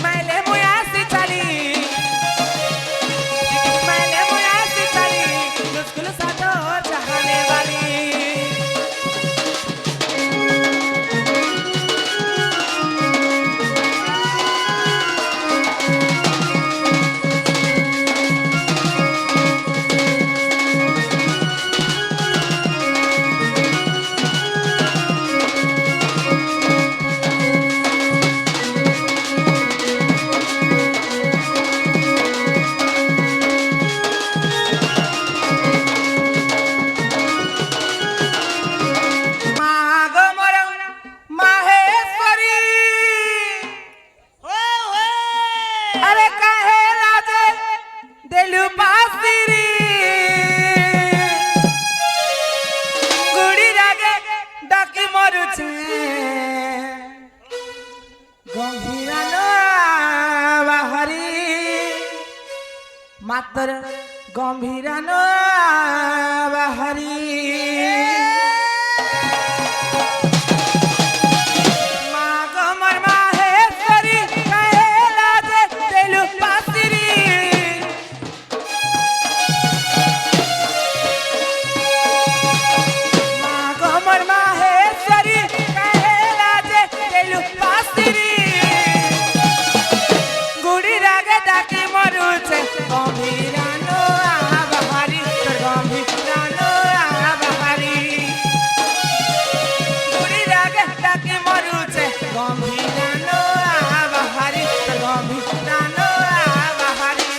माइले मुयासी चली माइले मुयासी चली मुस्कुल सा तो चाहने वाली मातर गंभीरानो बाहरी माँ गमर माहेश्वरी कहेला जे तेलु पासिरी माँ गमर माहेश्वरी कहेला जे तेलु पासिरी गुड़ी रागे डाकी मरुचे गंभीरानो आबाहारी तोर गंभीरानो आबाहारी गुड़ी रागे डाकी मरुचे गंभीरानो आबाहारी तोर गंभीरानो आबाहारी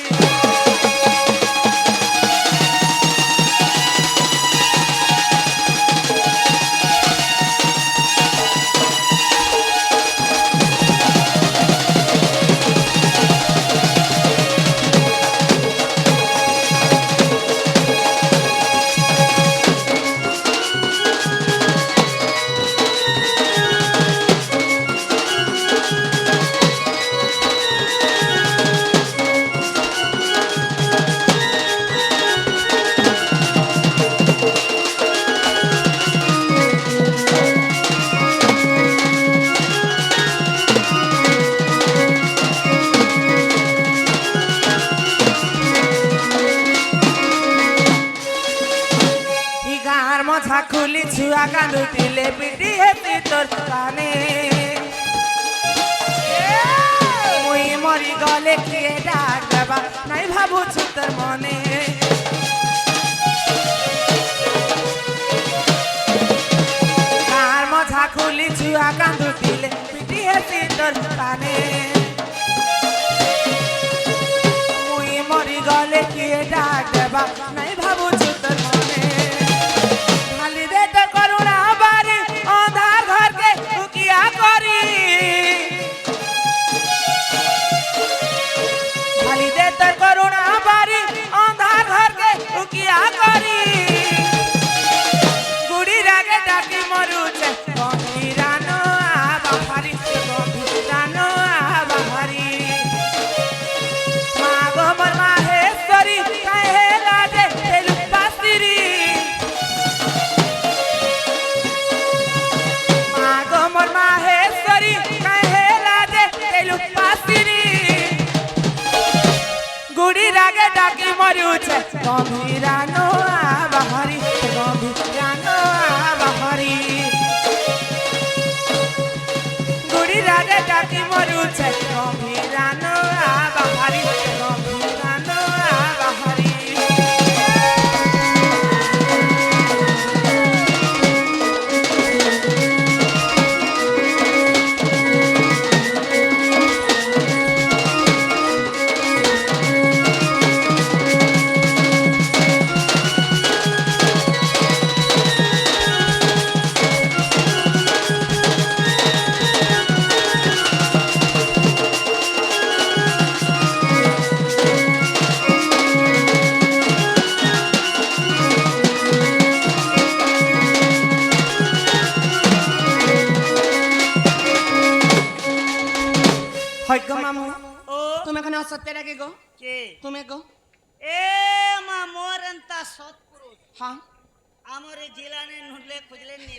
मछा खुली छुआ कांदू तिले पिटी हेती तोर काने मुई मरी गले किए डाक देबा नहीं भाबू छु तोर मने कार मछा खुली छुआ कांदू तिले पिटी हेती तोर काने मुई मरी गले किए डाक देबा नहीं भाबू छु तोर मने करुणा बारी अंधार घर के दुखिया करी खाली दे तर करुणा बारी अंधार घर के दुखिया करी गुड़ी रागे डाकी मरुचे गंभीरानो आबाहारी गंभीरानो आबाहारी माँ गमर माहेश्वरी कहेला जे तेलु पासिरी गमर माहेश्वरी कहेला जे तेलु पासिरी गुड़ी रागे डाकी मरुचे गंभीरानो आबाहारी गंभीरानो आबाहारी गुड़ी रागे डाकी मरुचे गंभीरानो आबाहारी गंभीरानो आबाहारी तुम एखाने असत्य गे गो के तुम गो ए मा मोरंता सतपुरुष हाँ आमर जिलाने नुडले खुजले ने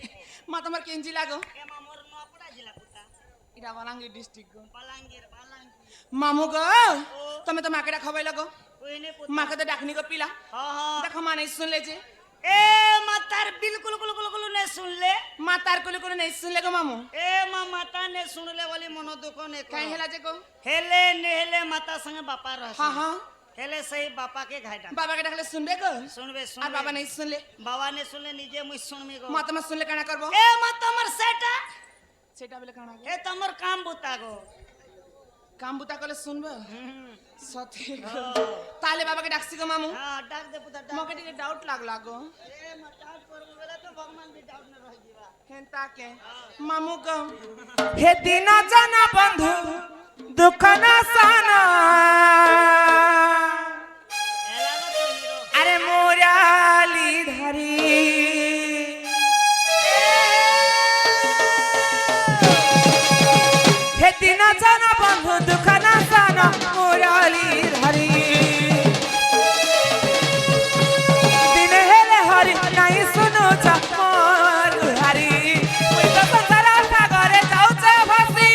मा तुम्हार केन जिला गो ए मा मोर नपड़ा जिला पुता इटा बलांगीर डिस्ट्रिक्ट गो बलांगीर মামু গো তুমি তো মাকে ডাকাবাই লাগো कोईने पुत মাকে তো ডাকনি গো পিলা हाँ हाँ দেখো মা নেই শুনলে যে ए मातार बिल्कुल कुल कुल कुल ने सुन ले মা তার কুলি করে নেই শুনলে গো মামু ए माता ने सुन ले वाली मनो दुखो ने কাই হেলা যে গো हेले नेहले माता संग बापा रह হ্যাঁ হ্যাঁ हेले सही बापा के घाटा বাবাকে ডাকলে শুনবে গো सुनबे আর सुन বাবা নেই শুনলে बाबा ने सुन ले निजे मुझ सुन में गो মা তোমার শুনলে কেনা করবো ए मत तमर सेटा সেটা বলে কেনা ए तमर काम बुता गो কাম বুতা করলে শুনবো हम्म, সঠিক তাহলে বাবাকে ডাকছি গো মামু हाँ डाक दे पुता डाक মকে টিকে ডাউট লাগলা গো ए मत डाउट करबो बेला तो भगवान भी डाउट न रह जीवा হেন তাকে মামু গো হে দিন জানা বন্ধু দুঃখ না সানা एला तो हीरो আরে মোরালি ধারি হে দিন জানা বন্ধু দুঃখ না সানা মোরালি ধারি দিনে হেলে হরি নাই শুনো চাপর হারি মুই তো সারা সাগরে যাউছে ভাসি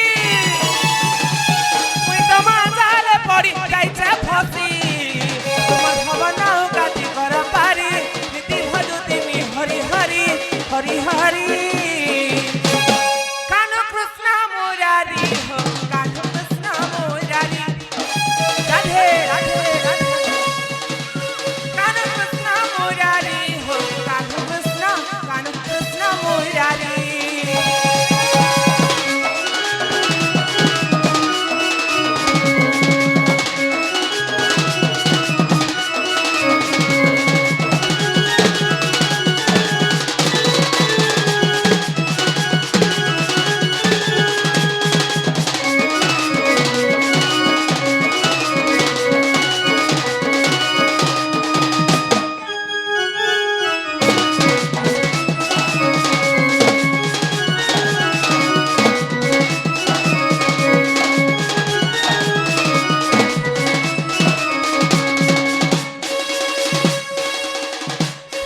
মুই তো মাঝালে পড়ি যাইছে ফাসি তোমার ভাবনাও কাটি কর পারি নীতি ভজু তিমি হরি হরি হরি হরি কানো কৃষ্ণ মুরারি হো কানো কৃষ্ণ মুরারি রাধে রাধে রাধে কানো কৃষ্ণ মুরারি হো কানো কৃষ্ণ মুরারি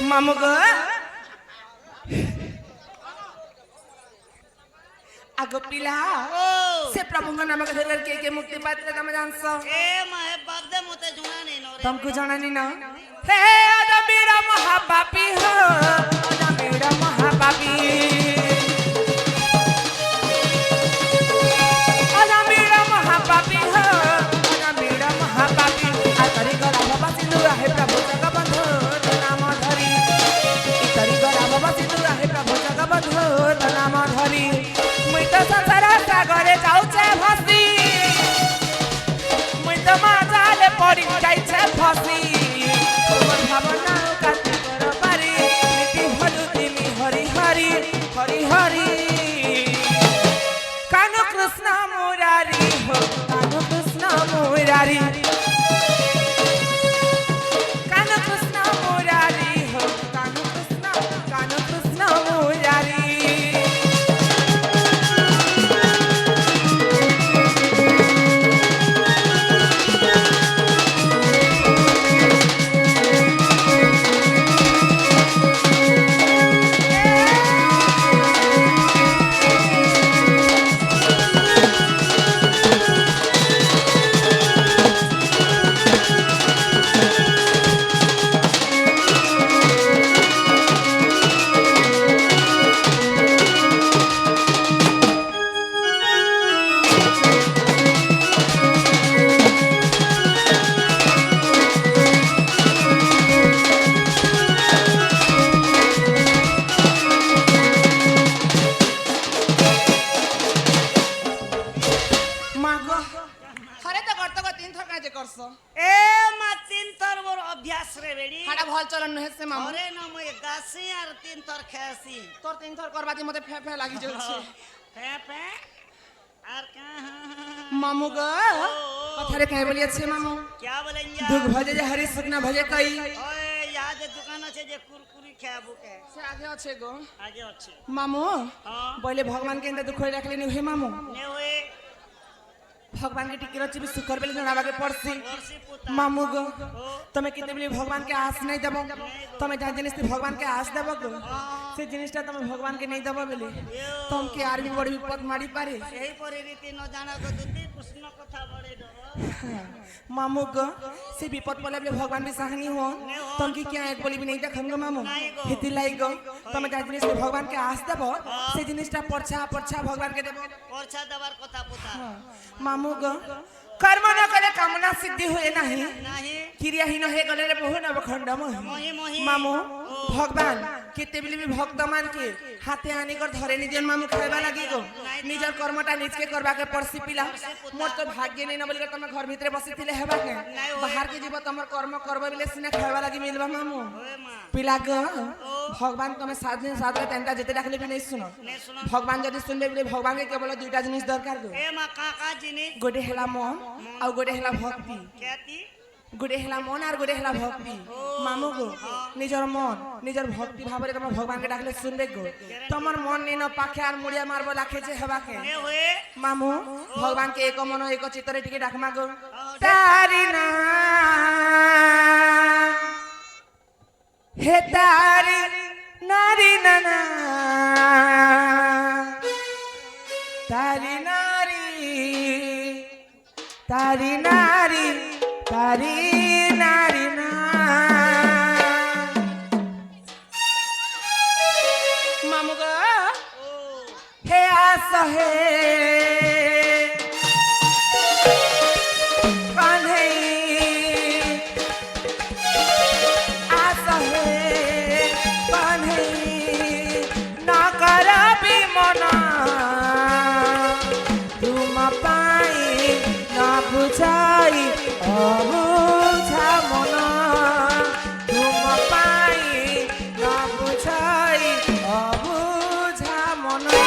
মামু গো আগো পিলা ओ সে প্রভুଙ୍କ নাম ধরে কে মুক্তি পাইলে তুমি জানছ ए माए बागदे मोते जुना नहीं नो रे तुमको জানানি না হে অজমির মহাপাপী হো অজমির মহাপাপী অজমির মহাপাপী হো অজমির মহাপাপী আতরি গলা বাবা সিন্ধু হে প্রভু জগবন্ধু নাম ধরি ইতরি গলা বাবা সিন্ধু হে প্রভু জগবন্ধু নাম ধরি মুই তো সারা সাগরে যাউছে ভাসি মুই তো মাঝালে পড়ি যাইছে ফাসি তোমার ভাবনা কাটি কর পারি নীতি ভজু তিমি হরি হরি হরি হরি কানো কৃষ্ণ মুরারি হো কানো কৃষ্ণ মুরারি কানো কৃষ্ণ মুরারি হো কানো কৃষ্ণ মুরারি ए मा तीन थर मोर अभ्यास रे बेडी हाड़ा भल चलन नहे से मामू अरे न म गासी और तीन थर खेसी तोर तीन थर करबाती मते फे फे लागी जलछे फे फे और कहां मामू ग कथारे कहे बोलिए छे मामू क्या बोलेंगे दुख भजे जे हरि सुखना भजे कई ओए याद दुकान আছে যে কুরকুরি খাবো কে से आगे अच्छे गो आगे আছে मामू हां बोले भगवान के दुख रखले नि हे मामू ने होए भगवान के टिकी रची भी सुकर बेले जनावा के पड़सी वर्षी पुता मामू गो तमे किते बोली भगवान के आस नहीं देबो तमे जा जिनिस भगवान के आस देबो गो से जिनिसटा तमे भगवान के नहीं देबो बोली तुम के आर भी बड़ी विपद मारी पारे यही पर रीति न जाना को दुती कृष्ण कथा बड़े डर मामू ग से विपद पड़े बोले भगवान भी सहानी हो तुम की क्या एक बोली भी नहीं देखम ग मामू हिती लाई ग तुम जा जिनिस भगवान के आस देबो से जिनिसटा परछा परछा भगवान के देबो परछा देवार কথা পুতা मामू ग कर्म न करे कामना सिद्धि हुए नहीं नाही क्रियाहीन हे गले रे बहु नव खंड मोहि मोहि मामू भगवान केते बिली भी भक्त मान के हाथे आनी कर धरे निजन मामू खाइबा लागी गो निजर कर्मटा निज के करबा के परसी पिला मोर तो भाग्य नहीं न बोली तुम घर भीतर बसी थिले हेबा के बाहर के जीव तुम कर्म करबा बिले सिना खाइबा लागी मिलबा मामू ओए मां पिला ग भगवान तुम 7 दिन 7 रात एंता जेते डाकले भी नहीं सुनो ने सुनो भगवान जदी सुनबे बिले भगवान के केवल दुईटा जिनिस दरकार गो ए मां का जिनिस गोटे हेला मन और गोटे हेला भक्ति ख्याति गोटे हेला मन और गोटे हेला भक्ति मामू गो निजर मन निजर भक्ति भाव तुम भगवान के डाकले सुनबे गो तमर मन नहीं न पाखे और मुड़िया मारबो लाखे जे हेबा के ने होए मामू भगवान के एक मन एक चित्तरे टिके डाकमा गो तारी ना हे तारी नारी नाना तारी नारी तारी नारी तारी नारी ना मामू ग हे आस हे कान्हे आस हे कान्हे ना करबी मना तुम पाई ना बुझाई अबुझा मना तुम पाई ना बुझाई अबुझा मना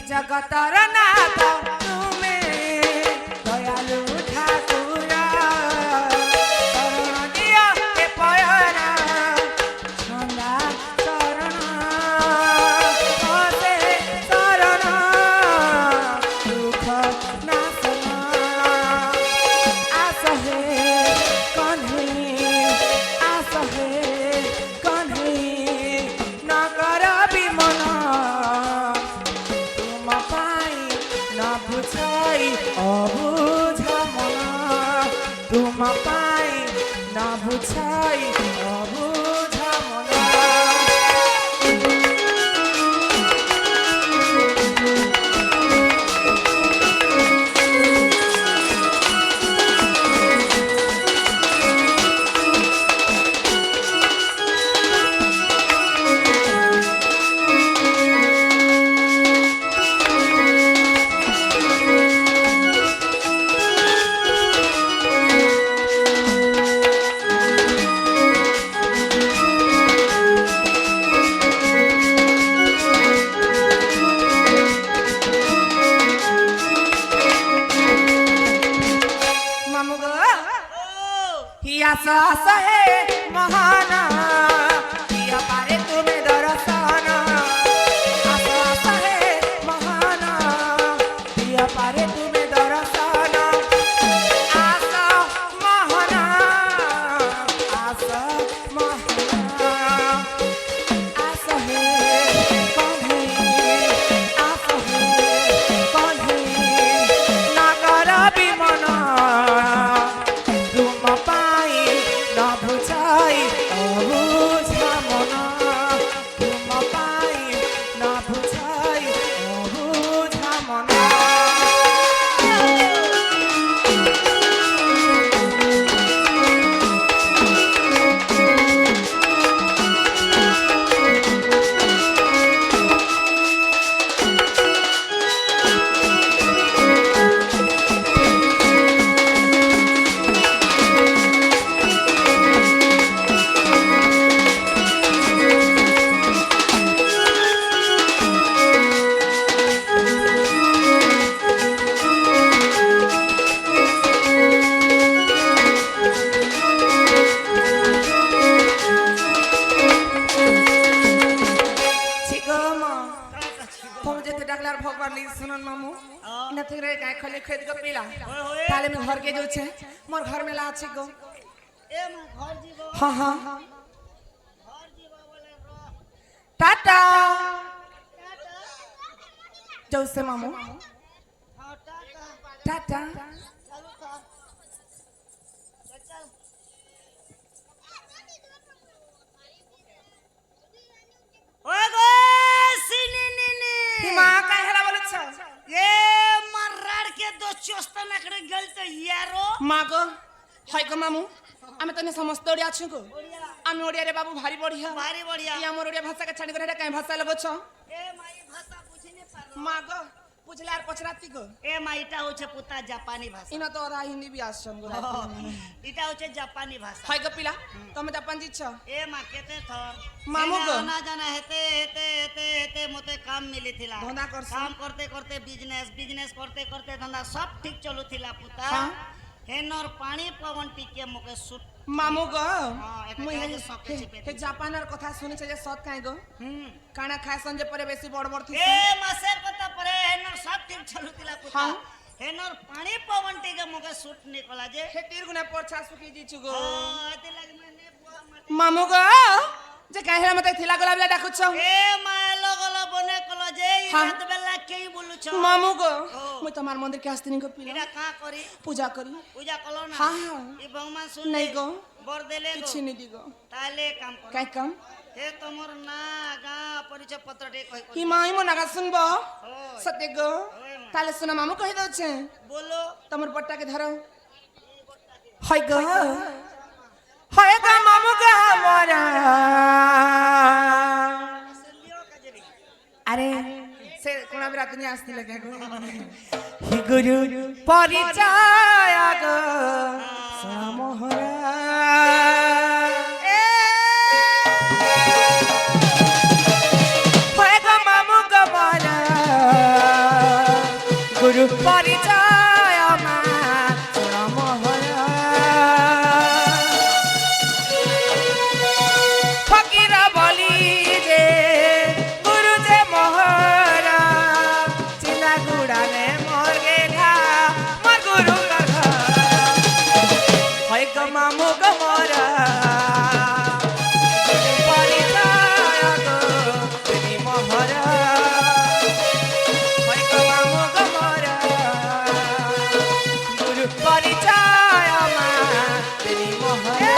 जगतर नाथ तुमे दयालु ठाकुर शरण दिया हे पयरा छंदा शरण पसे शरण दुख नाशन आस हे कन्हे आस हे कन्हे न करबी मना बुझाई अबुझा मना तुम पाई ना बुझाई अबुझा मना आस आस हे महाना किया पारे तुम्हें दर्शन आस आस हे महाना किया पारे तुम्हें दर्शन आस महाना आस महाना आस हे कन्हे आस हे कन्हे ना करबी मना तुम पाई ना बुझाई থেকে রে গায় খালি খেদ গো পিলা होए होए তাহলে আমি ঘর কে যাচ্ছে মোর ঘর মেলা আছে গো ए मा घर जीव হ্যাঁ হ্যাঁ घर जीव बोले रो টাটা टाटा যাচ্ছে মামু हां टाटा টাটা चालू कर चल ओए गो सिनी नी কি মা কাই হেলা বলেছ ये मर्राड के दो चोस्ता नकड़े गलते यारो মা গো হয় গো মামু আমি তো সমস্ত ওড়িয়া আছি গো बढ़िया আমি ওড়িয়া রে বাবু ভারি বড়িয়া भारी बढ़िया ই আমার ওড়িয়া ভাষা কে ছাড়ি করে এটা কাই ভাষা লাগছ ए माई भाषा बुझी नहीं पारो মা গো বুঝলে আর পছরাতি গো ए माईटा होचे पुता जापानी भाषा ইনা তো ওরা হিন্দি বি আসছন গো इटा होचे जापानी भाषा হয় गो পিলা তুমি জাপান দিচ্ছ ए मा केते थर मामू को? ना जाना हेते हेते हेते हेते मते काम मिली थिला धंधा करछ? काम करते करते बिजनेस करते करते धंधा सब ठीक चलू थिला पुता हाँ? हेनर पानी पवन टिके मके सुट মামু গো এটা মুই কাজে সবকে চিপে হে জাপানের কথা শুনেছে যে সৎ কাই গো हम्म কানা খায় সঞ্জে পরে বেশি বড় বড় থিস ए मासेर कथा परे हेनर सब ठीक चलू थिला पुता हाँ? हेनर पानी पवन टिके मके सुट निकला जे হে তীর গুনা পরছা সুকি দিছু গো एते लागे मैंने बुआ माटे মামু গো যে কাই হেলা মতে থিলা গোলাপ লা ডাকুছ ए मायलो गलो बने कलो जे ई हाँ? रात बेला केई बोलुछ মামু গো ও। মুই তোমার মন্দির কে আসতিনি গো পিলা एटा का करी পূজা করি पूजा कलो ना हाँ, हाँ। ई भगवान सुन नहीं गो बर देले गो কিছু নি দিগো ताले काम कर কাই কাম हे तमर ना गा परिचय पत्र टे कहि কি মাই মো নাগা শুনবো ओय সত্য গো তাহলে শোনা মামু কই দছে बोलो তোমার বট্টাকে ধরো হয় গো হয় গো মামু গো মোরা लियो कजरी আরে সে কোনা বিরা তুমি আসছিলে কে গো হি গুরু পরিচয় গো সমহরা ए হয় গো মামু গো মোরা গুরু পরিচয় মা সমহরা ফকির বলি রে গুরু যে মহরা চিনা গুড়ানে মর গেলা মর গুরু কথা হয় গো মামু গো মরা পরিচয় গো তুমি মহরা হয় গো মামু গো মরা গুরু পরিচয় মা তুমি মহরা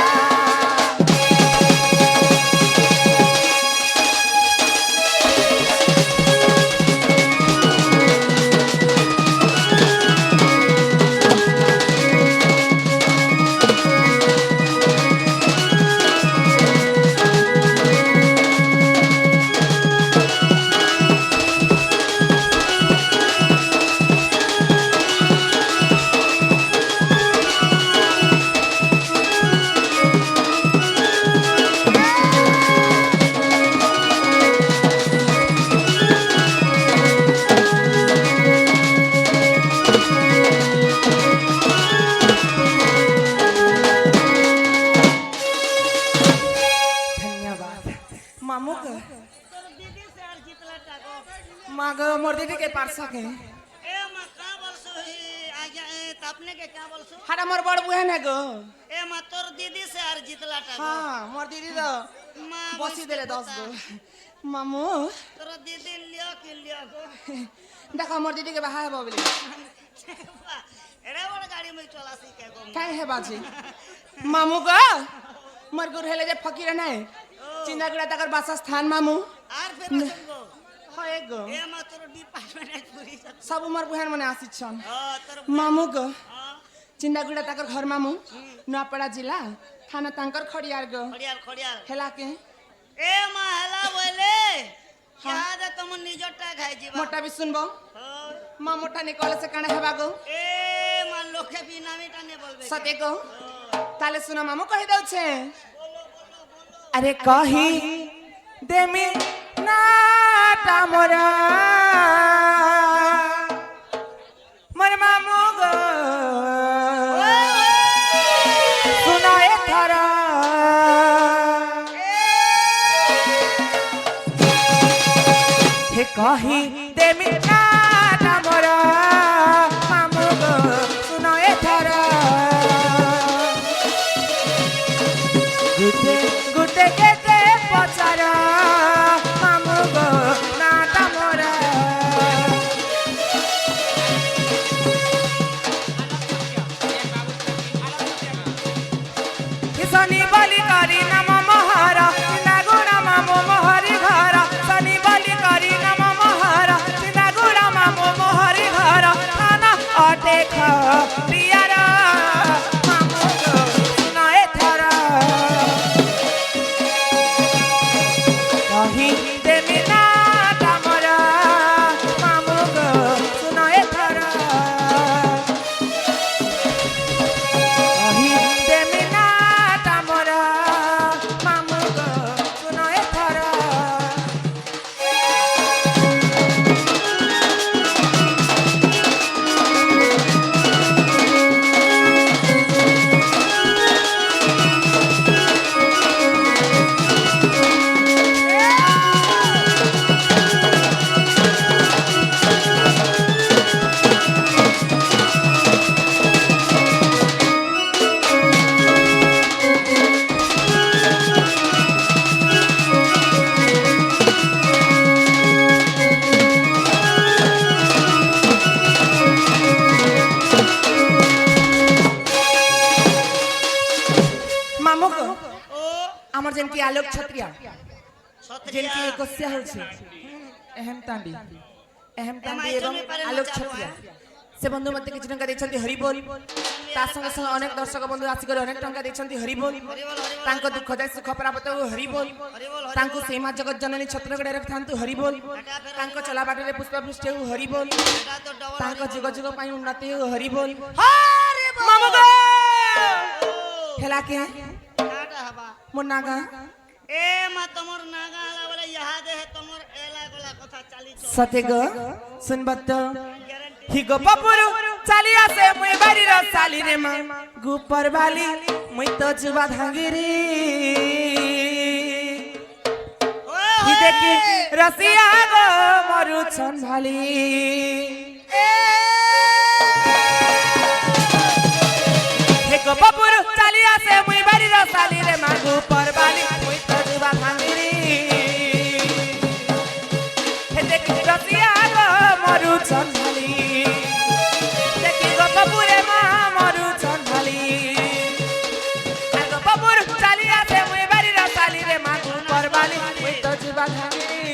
ধন্যবাদ মামু গো तोर दीदी से आर जितला टाको মা গো মোর দিদি কে পারছা কে ए मा का बोलसु ही आजा ए तापने के क्या बोलसु হাটা মোর বড় বুয়া না গো ए मा तोर दीदी से आर जितला टाको হ্যাঁ মোর দিদি তো मा বসি দিলে 10 গো মামু तोर दीदी लियो कि लियो गो দেখো মোর দিদি কে বাহা হবো বলি एरे बड़ गाड़ी में चला सी के गो কাই হে বাজি মামু গো মোর গুর হেলে যে ফকির নাই চিন্তাগুড়া তাকর বাসস্থান মামু आर फिर बसन गो হয় গো ए मा तोर डिपार्टमेंट पूरी सब সব মোর বুহান মনে আসিছন हां तोर মামু গো हां চিন্তাগুড়া তাকর ঘর মামু নোয়াপাড়া জেলা থানা তাঙ্কর খড়িয়ার গো खड़ियाल खड़ियाल হেলা কে ए मा हला बोले क्या दे तुम निजटा खाई जीवा মোটা বি শুনবো हां মা মোটা নিকলে সে কানে হেবা গো ए मा लोखे बिना मिटा ने बोलबे সতে গো তাহলে শুনো মামু কহি দউছে আরে কহি দেমি না তামরা মোর মামু গো শুনো এ ধরা হে কহি দেমি না তামরা शनि बलि करी नम महारा चिंता गुण मामो मोहरी घर शनि बलि करी नम महारा चिंता गुण मामो मोहरी घर खाना अटे प्रियर मामो सुनाए थर कही देवी ना तमरा मामो सुनाए थर कही देवी ना तमरा मामो सुनाए थर मामो ओ আমার যেনকি আলোক ছত্রিয়া সত্রিয়া যেনকি একস্যা হচ্ছে এহেম তান্ডি এবং আলোক ছত্রিয়া সে বন্ধু মতে কিছু টঙ্কা দিয়েছেন হরিবোল তার সঙ্গে সঙ্গে অনেক দর্শক বন্ধু আসিকরি অনেক টঙ্কা দিয়েছেন হরিবোল তাঙ্ক দুঃখ যায় সুখ প্রাপ্ত হরিবোল তাঙ্কু সেই মা জগৎ জননী ছত্রগড়ে রখান্তু হরিবোল তাঙ্ক চলা বাটরে পুষ্পবৃষ্টি হউ হরিবোল এটা তো ডবল তাঙ্ক যুগ যুগ পাই উন্নতি হউ হরিবোল হরি বল মামো গো ও হেলা কে কাটা হবা মোর নাগা এ মা তোমার নাগা আলা বলে ইহা দে তোমার এলা গলা কথা চালি চল সতে গো শুনবত গ্যারান্টি হি গো পপুরু চালি আসে মুই বাড়ির চালি রে মা গুপর বালি মুই তো জুবা ভাঙ্গিরি হি দেখি রসিয়া গো মরু ছন ভালি হে গো পপুরু চালি আসে মুই বাড়ির চালি রে মা গুপর বালি মুই তো জুবা ভাঙ্গিরি হে দেখি রসিয়া গো মরু ছন ভালি দেখি গো পপুরে মা মরু ছন ভালি আর গো পপুর চালি আসে মুই বাড়ির চালি রে মা গুপর বালি মুই তো জুবা ভাঙ্গিরি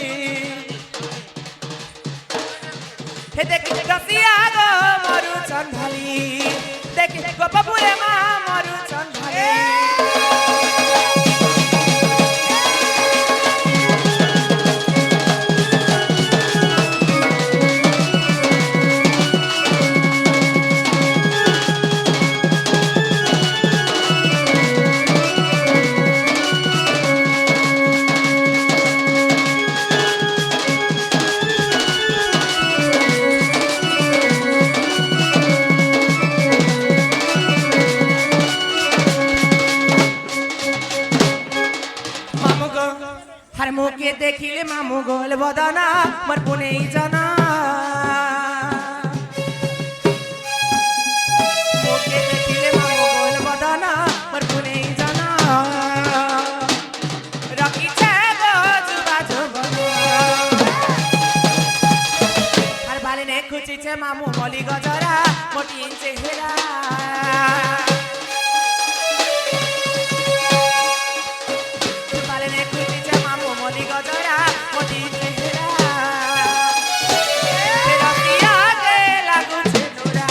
হে দেখি রসিয়া গো মরু ছন ভালি দেখি গো পপুরে মা মরু ছন ভালি মামু গো হার মুখে দেখিলে মামু গোল বদনা মোর পুনেই জানা মুখে দেখিলে মামু গোল বদনা মোর পুনেই জানা রাখিছে গো জুবা জুবনা আর বালিনে খুঁচিছে মামু মলি গজরা মোটি চেহারা বালিনে খুঁচিছে মামু মলি গজরা মোটি চেহারা রসিয়া গে লাগুছে নোরা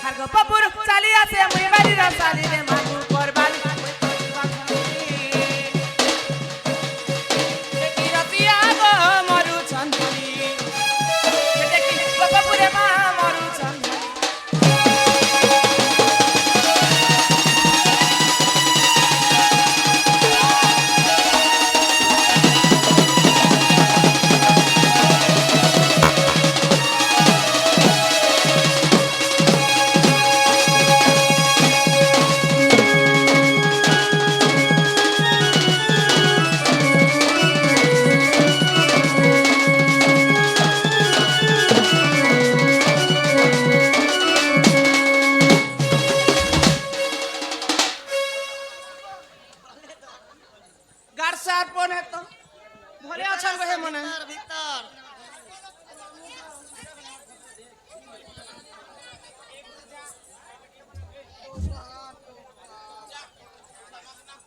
আর গো পপুর চালি আছে মুই বাড়ির চালি রে মামু করবালি দেখি রসিয়া গো মরু ছন ভালি দেখি গো পপুরে মা মরু ছন ভালি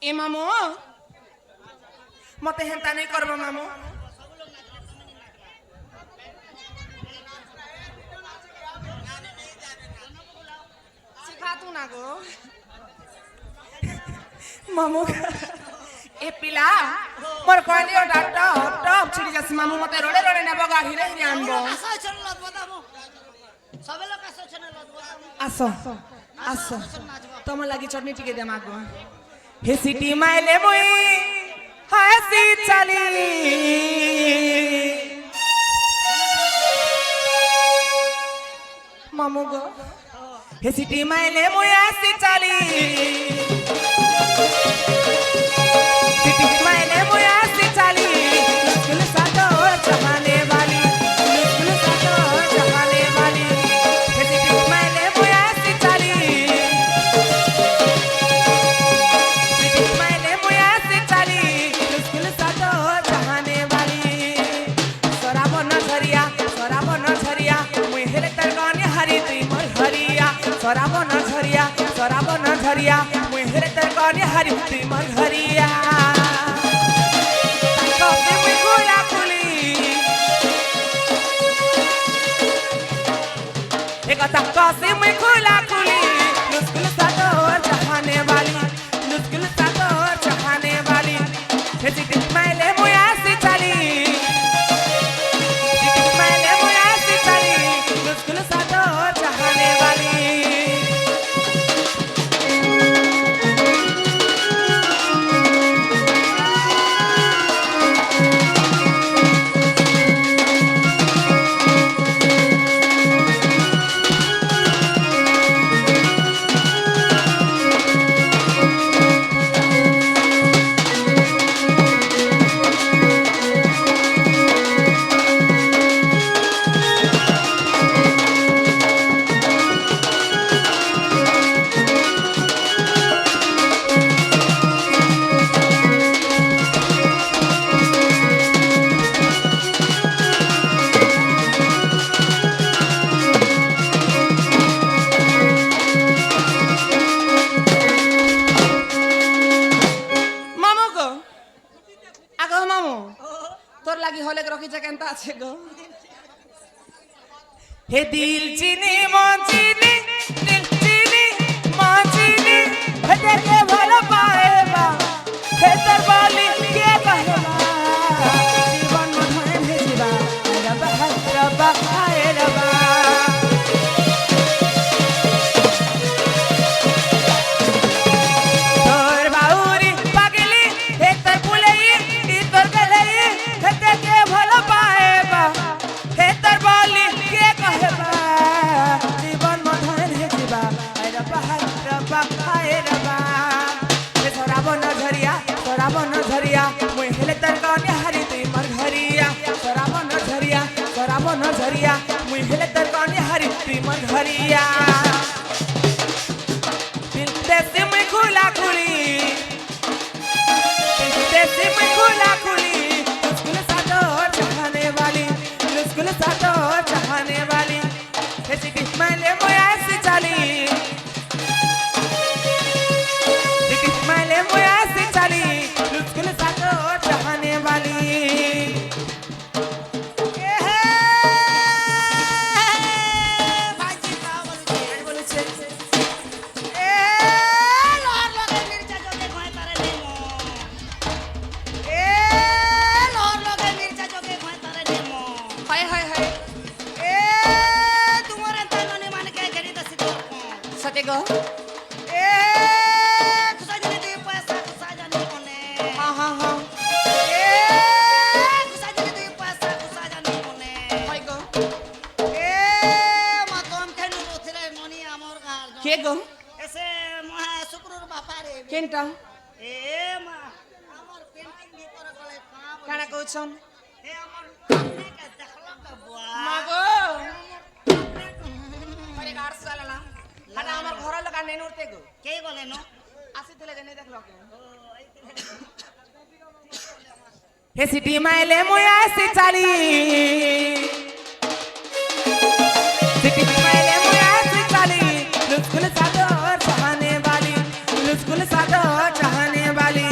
ए मामू मते हेंता नहीं करबो मामू सिखा तू ना गो मामू ए पिला मोर कहलियो डाक्टर टप छिड़ी जास मामू मते रोडे रोडे नेबो गाड़ी रे आनबो আসো চল লত বতাবো সবে লোক আসো চল লত বতাবো आसो आसो तम लागि चटनी टिके दे मागो हे सिटी माइले मुई हसी चली मामू गो हे सिटी माइले मुई हसी चली सिटी माइले मुई हसी चली मुश्किल सातो जहाने वाली मुश्किल सातो जहाने वाली हे सिटी माइले मुई हसी चली सिटी माइले मुई हसी चली मुश्किल सातो जहाने वाली सराब न झरिया मुई हेले तर गाने हरी तुई मोर हरिया सराब न झरिया मुई हेले तर गाने हरी तुई मोर हरिया कभी मुई खुला खुली एक कसी मुई खुला खुली मुश्किल सातो जहाने वाली मुश्किल सातो जहाने वाली हे सिटी माइले मुई हसी चली सिटी माइले मुई हसी चली मुश्किल सातो जहाने वाली मामू गो आगो मामू तोर लागि हले रखी जा केनता আছে गो हे दिल चिनी मन चिनी दिल चिनी मन चिनी हे देखे ভালো পাएबा हे तर बाली के कहेबा जीवन मधुर भेजिबा रबा हाय रबा तोर बाउरी पागली हे तर पुलई ई तोर गलई हे देखे भलो पाएबा हे तर बाली के कहेबा जीवन मधुर भेजिबा रबा हाय रबा हे सराब न झरिया मुई हेले तर गाने हरी तुई मोर घरिया सराब न झरिया मुई हेले तर गाने हरी तुई मोर घरिया दिल देसी मुई खुला खुली देसी मुई खुला खुली मुश्किल सातो जहाने वाली मुश्किल सातो जहाने वाली हे सिटी माइले मुई ऐसी चली सिटी माइले मुई ऐसी चली मुश्किल सातो जहाने वाली এ হে বাজি কা বলছে এ লহর লগে মির্চা জগে ভয় তারে নেমো এ লহর লগে মির্চা জগে ভয় তারে নেমো हाय हाय हाय এ তোমার তাইমানে মানে কে গড়ি দছি তো सते गो এ খুশা জানি তুই পয়সা খুশা জানি কোনে हाँ हाँ हाँ এ খুশা জানি তুই পয়সা খুশা জানি কোনে हाय गो এ মা কম খেনু বথিরে মনি আমর গার के गो এসে মহা শুক্রর বাপারে केनटा এ মা আমর পেন্টিং ভিতর গলে কাঁ काना कहछन এ আমর কানে কে দেখলো কা বুয়া मागो अरे गार साला हाना हमर घर लगा नेन उरते गो কে বলে নো आसीथिले जे नै देखलो के हे सिटी माइले मुई आसी चली सिटी माइले मुई आसी चली मुश्किल सातो जहाने वाली मुश्किल सातो जहाने वाली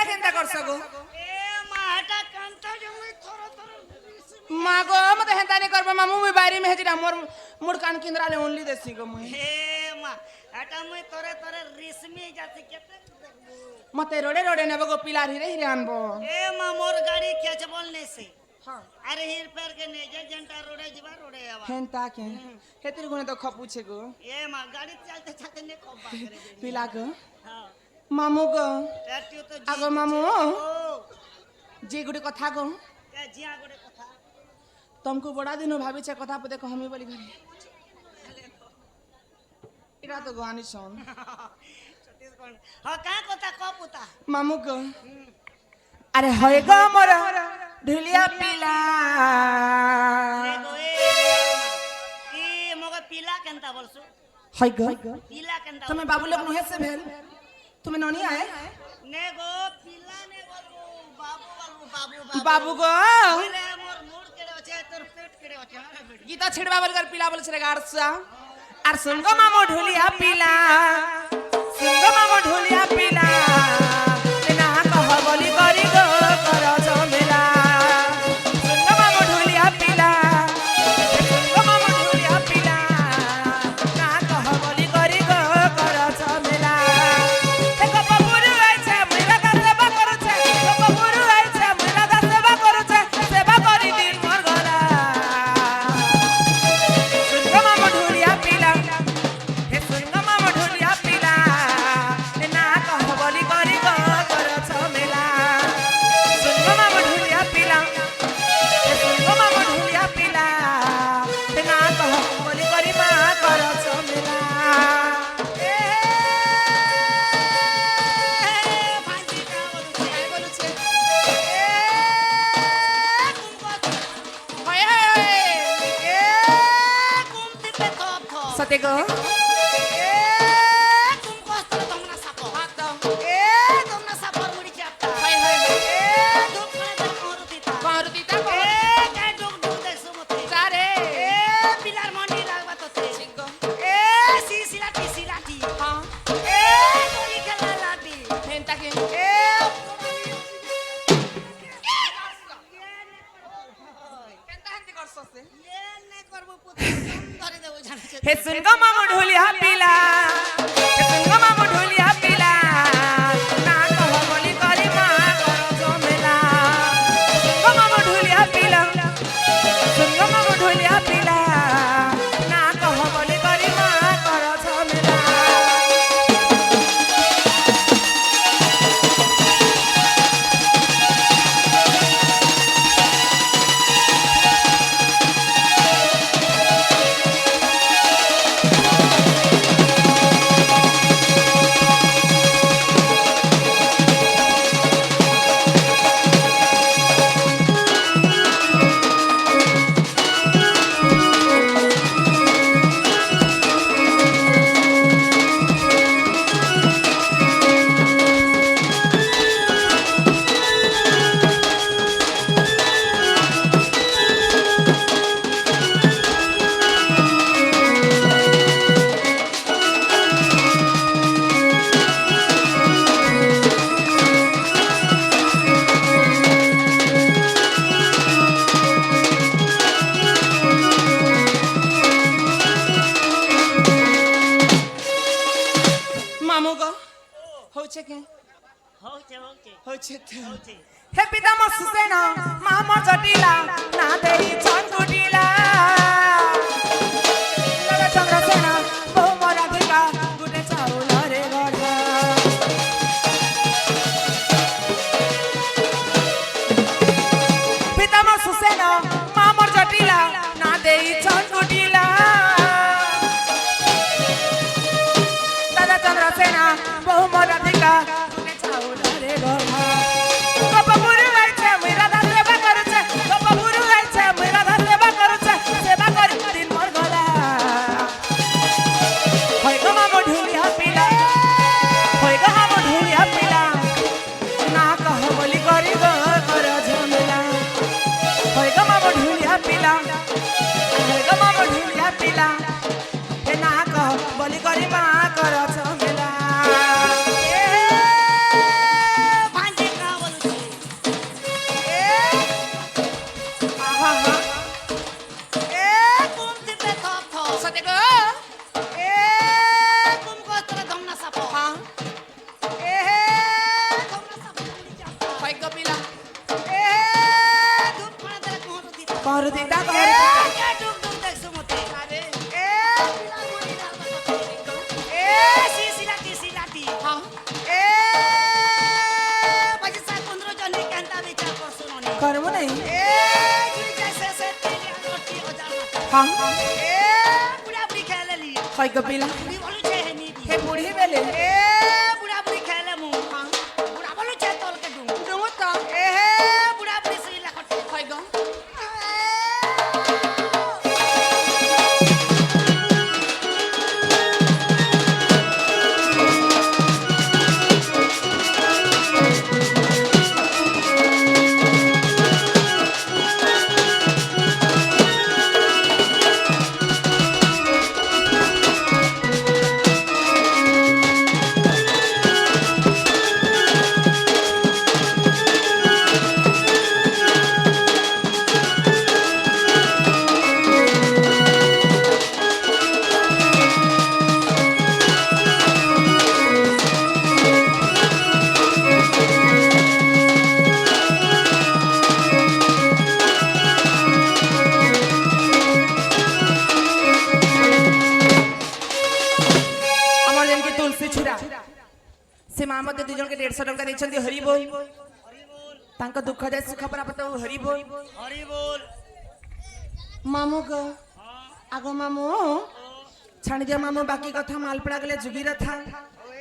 হেনতা কেনতা করছ গো এ মা এটা কান্তা জমি থর থর মা গো মতে হেনতা নি করব মামু মুই বাইরে মে হেজিরা মোর মোর কান কিন্দ্রালে ওনলি দেছি গো মুই হে মা এটা মুই তরে তরে রিসমি যাতে কেতে দেখবো মতে রোডে রোডে নেব গো পিলার হিরে হিরে আনবো এ মা মোর গাড়ি কেচ বলনে সে হ্যাঁ আরে হির পের के ने जे जंटा रोडे जिबा रोडे आवा হেনতা কে হেতির গুনে তো খপুছে গো ए मां गाड़ी चलते चलते ने खपा करे दे পিলা গো हां মামু গো एटियो तो আগো মামু ओ যে গুড়ি কথা গো ए जिया गोटे कथा तुमको बड़ा दिन भाभी কথা पे देखो हमें बोली घरे इरा तो गानी सुन छत्तीसगढ़ हां का कथा क पुता मामू गो अरे होय गो मोर ढुलिया पिला ने गो ए मोगा पीला केनता बोलसु होय गो पीला केनता तुम्हें बाबू लोग नुहे से भेल तुम्हें नोनी आए ने गो पीला ने बोलबो बाबू बाबू गो बोले मोर मूड केड़े होचे तोर पेट केड़े होचे हां बेटी गीता छिड़वा बोल कर पिला बोल छरे गारसा और सुन गो मामू ढुलिया पिला सुन गो मामू ढुलिया पिला ना कह बोली करी गो कर झमेला सुन गो मामू ढुलिया पिला सुन गो मामू ढुलिया पिला ना कह बोली करी गो कर झमेला एक बबुरु आइछे मेरा का सेवा करूछे एक बबुरु आइछे मेरा का सेवा करूछे सेवा करी दिन मोर गला सुन गो मामू ढुलिया पिला हे सुन गो मामू ढुलिया पिला ना कह बोली करी गो कर झमेला सुन गो मामू ढुलिया पिला हे सुन गो मामू ढुलिया पिला ना कह बोली करी मा कर झमेला ए भांजी का बोलुछे काय बोलुछे ए कुंको होय होय ए कुंती पे थप थप सते गो ए कुंको तोर तमना सापो हात दो ए तमना सापर मुडी चापता होय होय ए दुख खणे तो मारुतीता मारुतीता ए काय डुक डुक देखसु मते सारे ए पिलार मंडी लागबा तोते चिंगो ए सिलाटी सिलाटी हां ए गोली खेला लाटी हेंता के ए केनता हंती करससे ये ने करबो पुत्र धरे देबो जाने हे सुन गो मामू ढोलिया पिला हे सुन गो मामू ढोलिया पिला ना कह बोली करी मा कर झमेला सुन गो मामू ढोलिया पिला सुन गो मामू ढोलिया पिला ना कह बोली करी मा कर झमेला मामू गो होचे के होचे होचे होचे ते होचे हे पिता मसुसेना मामा जटिला ना देई छन गुटिला लगा चंद्रसेना बहु मरा धिका गुटे चाउल रे गढा पिता मसुसेना मामा जटिला ना देई छन गुटिला दादा चंद्रसेना बहु मरा धिका गुटे चाउल रे गढा बाबा बुरु आइछे मेरा दा सेवा करूछे बाबा बुरु आइछे मेरा दा सेवा करूछे सेवा কই কপিলা এ ধূপ খানা দেলে কোহটো দিতা কর দিতা এ কে ডুক ডুক দেখছো মতে আরে এ পিলা মরি না এ সিলাটি হ্যাঁ এ বাজি সা 15 জন নি কান্তা বিচার করছো ননি করব নাই এ জুই যাইছে সে তেলি আটি হাজার হ্যাঁ এ বুড়া বুড়ি খেলে লি কই কপিলা বুড়ি বলু ছে হেনি হে বুড়ি বেলে এ বুড়া বুড়ি খেলে মু বুড়া বলু ছে তলকে ডুম ডুমো তো এ হে বুড়া বুড়ি সই লাখট কই গো আমার যেন কি তুলসী ছুরা সে মা মধ্যে দুজনকে 150 টাকা দিয়েছেন হরি বল তাঙ্ক দুঃখ যায় সুখ প্রাপ্ত হরি বল হরি বল মামু গো আগো মামু ছাড়ি দিও মামু বাকি কথা মালপড়া গেলে যুগি রথা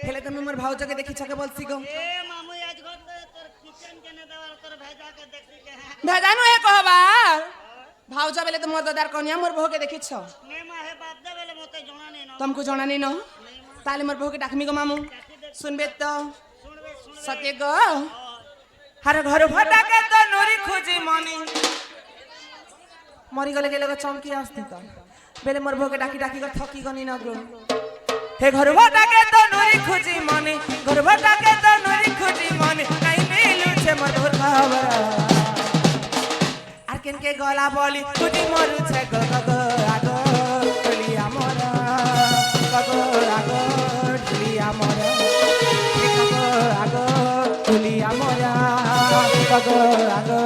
হেলে তুমি মোর ভাউজকে দেখি ছকে বলছি গো এ মামু আজ ঘর তোর কিচেন কেনে দেওয়ার তোর ভেজা কে দেখি কে ভেদানু হে কহবা ভাউজ বেলে তো মোর দাদার কনিয়া মোর বহুকে দেখিছ নে মা হে বাপ দে বেলে মতে জনা নে ন तुमको जाना नहीं न ताले मोर बहुके डाकमी गो मामू सुनबे तो শুনবে শুন सत्य गो हर घर फटा के तो नोरी खोजी मनी मरी गले गेले गो चमकी आस्ती तो बेले मोर बहुके डाकी डाकी गो थकी गनी न गो हे घर फटा के तो नोरी खोजी मनी घर फटा के तो नोरी खोजी मनी नहीं मिलू छे मोर बहुर खबर আর কেন কে গলা বলি খুদি মরু ছে গো গো আগো টলিয়া মোরা গো আগো টলিয়া মোরা গো আগো টলিয়া মোরা গো আগো